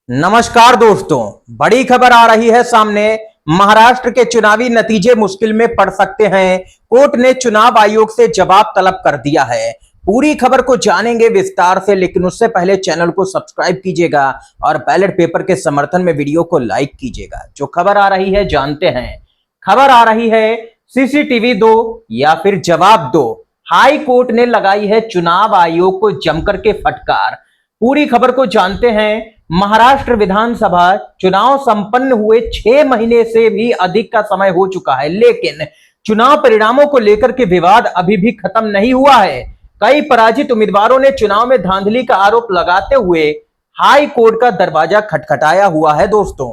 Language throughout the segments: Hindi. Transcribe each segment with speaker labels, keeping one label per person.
Speaker 1: नमस्कार दोस्तों, बड़ी खबर आ रही है सामने। महाराष्ट्र के चुनावी नतीजे मुश्किल में पड़ सकते हैं। कोर्ट ने चुनाव आयोग से जवाब तलब कर दिया है। पूरी खबर को जानेंगे विस्तार से, लेकिन उससे पहले चैनल को सब्सक्राइब कीजिएगा और बैलेट पेपर के समर्थन में वीडियो को लाइक कीजिएगा। जो खबर आ रही है जानते हैं। खबर आ रही है सीसीटीवी दो या फिर जवाब दो। हाई कोर्ट ने लगाई है चुनाव आयोग को जमकर के फटकार। पूरी खबर को जानते हैं। महाराष्ट्र विधानसभा चुनाव संपन्न हुए 6 महीने से भी अधिक का समय हो चुका है, लेकिन चुनाव परिणामों को लेकर के विवाद अभी भी खत्म नहीं हुआ है। कई पराजित उम्मीदवारों ने चुनाव में धांधली का आरोप लगाते हुए हाई कोर्ट का दरवाजा खटखटाया हुआ है दोस्तों।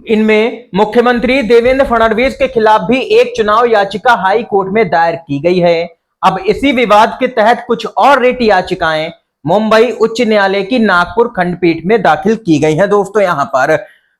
Speaker 1: इनमें मुख्यमंत्री देवेंद्र फडणवीस के खिलाफ भी एक चुनाव याचिका हाई कोर्ट में दायर की गई है। अब इसी विवाद के तहत कुछ और रिट याचिकाएं मुंबई उच्च न्यायालय की नागपुर खंडपीठ में दाखिल की गई है दोस्तों। यहां पर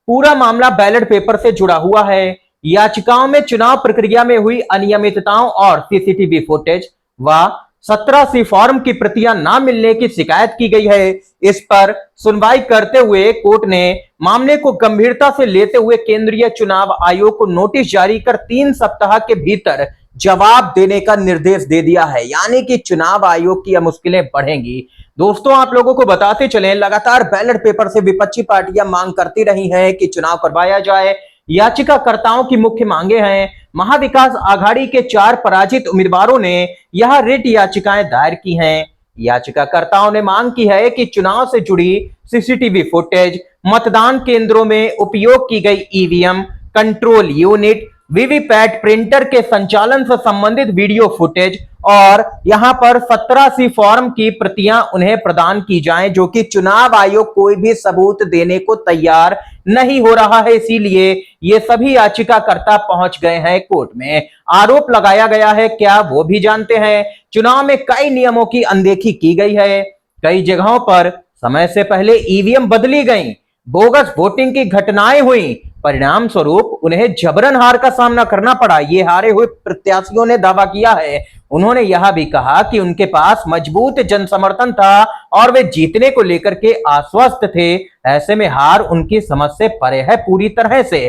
Speaker 1: पूरा मामला बैलेट पेपर से जुड़ा हुआ है। याचिकाओं में चुनाव प्रक्रिया में हुई अनियमितताओं और सीसीटीवी फुटेज व 17C फॉर्म की प्रतियां न मिलने की शिकायत की गई है। इस पर सुनवाई करते हुए कोर्ट ने मामले को गंभीरता से लेते हुए केंद्रीय चुनाव आयोग को नोटिस जारी कर 3 सप्ताह के भीतर जवाब देने का निर्देश दे दिया है। यानी कि चुनाव आयोग की मुश्किलें बढ़ेंगी। दोस्तों, आप लोगों को बताते चलें, लगातार बैलेट पेपर से विपक्षी पार्टियां मांग करती रही हैं कि चुनाव करवाया जाए। याचिकाकर्ताओं की मुख्य मांगे हैं। महाविकास आघाड़ी के 4 पराजित उम्मीदवारों ने यह रिट याचिकाएं दायर की हैं। याचिकाकर्ताओं ने मांग की है कि चुनाव से जुड़ी सीसीटीवी फुटेज, मतदान केंद्रों में उपयोग की गई EVM, control unit, VVPAT printer के संचालन से संबंधित वीडियो फुटेज और यहां पर 17C फॉर्म की प्रतियां उन्हें प्रदान की जाएं, जो कि चुनाव आयोग कोई भी सबूत देने को तैयार नहीं हो रहा है। इसीलिए ये सभी याचिकाकर्ता पहुंच गए हैं कोर्ट में। आरोप लगाया गया है क्या, वो भी जानते हैं। चुनाव में कई नियमों की अनदेखी की गई है। कई जगहों पर समय से पहले ईवीएम बदली गई, बोगस वोटिंग की घटनाएं हुई। परिणाम स्वरूप उन्हें जबरन हार का सामना करना पड़ा। ये हारे हुए प्रत्याशियों ने दावा किया है। उन्होंने यह भी कहा कि उनके पास मजबूत जनसमर्थन था और वे जीतने को लेकर के आश्वस्त थे। ऐसे में हार उनकी समझ से परे है पूरी तरह से।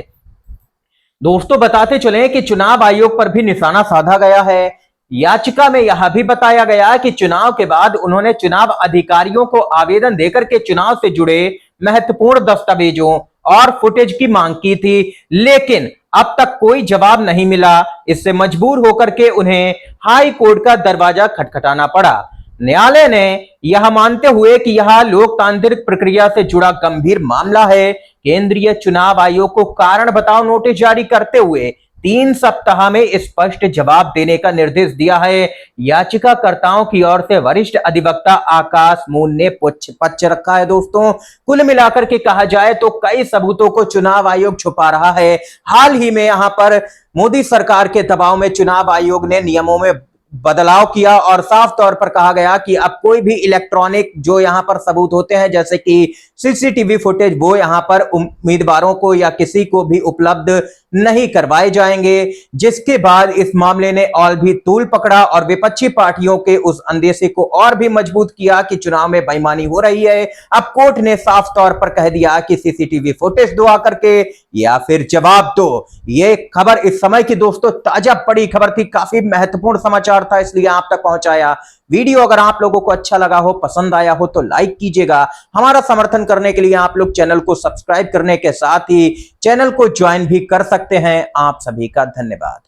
Speaker 1: दोस्तों, बताते चलें कि चुनाव आयोग पर भी निशाना साधा गया है। याचिका में यह भी बताया गया कि चुनाव के बाद उन्होंने चुनाव अधिकारियों को आवेदन देकर के चुनाव से जुड़े महत्वपूर्ण दस्तावेजों और फुटेज की मांग की थी, लेकिन अब तक कोई जवाब नहीं मिला। इससे मजबूर होकर के उन्हें हाई कोर्ट का दरवाजा खटखटाना पड़ा। न्यायालय ने यह मानते हुए कि यह लोकतांत्रिक प्रक्रिया से जुड़ा गंभीर मामला है, केंद्रीय चुनाव आयोग को कारण बताओ नोटिस जारी करते हुए 3 सप्ताह में स्पष्ट जवाब देने का निर्देश दिया है। याचिकाकर्ताओं की ओर से वरिष्ठ अधिवक्ता आकाश मूल ने पक्ष रखा है। दोस्तों, कुल मिलाकर के कहा जाए तो कई सबूतों को चुनाव आयोग छुपा रहा है। हाल ही में यहां पर मोदी सरकार के दबाव में चुनाव आयोग ने नियमों में बदलाव किया और साफ तौर पर कहा गया कि अब कोई भी इलेक्ट्रॉनिक जो यहां पर सबूत होते हैं, जैसे कि सीसीटीवी फुटेज, वो यहां पर उम्मीदवारों को या किसी को भी उपलब्ध नहीं करवाए जाएंगे। जिसके बाद इस मामले ने और भी तूल पकड़ा और विपक्षी पार्टियों के उस अंदेशे को और भी मजबूत किया कि चुनाव में बेईमानी हो रही है। अब कोर्ट ने साफ तौर पर कह दिया कि सीसीटीवी फुटेज दो आकर के या फिर जवाब दो। ये खबर इस समय की दोस्तों ताजा बड़ी खबर थी, काफी महत्वपूर्ण समाचार था, इसलिए आप तक पहुंचाया। वीडियो अगर आप लोगों को अच्छा लगा हो, पसंद आया हो तो लाइक कीजिएगा। हमारा समर्थन करने के लिए आप लोग चैनल को सब्सक्राइब करने के साथ ही चैनल को ज्वाइन भी कर सकते हैं। आप सभी का धन्यवाद।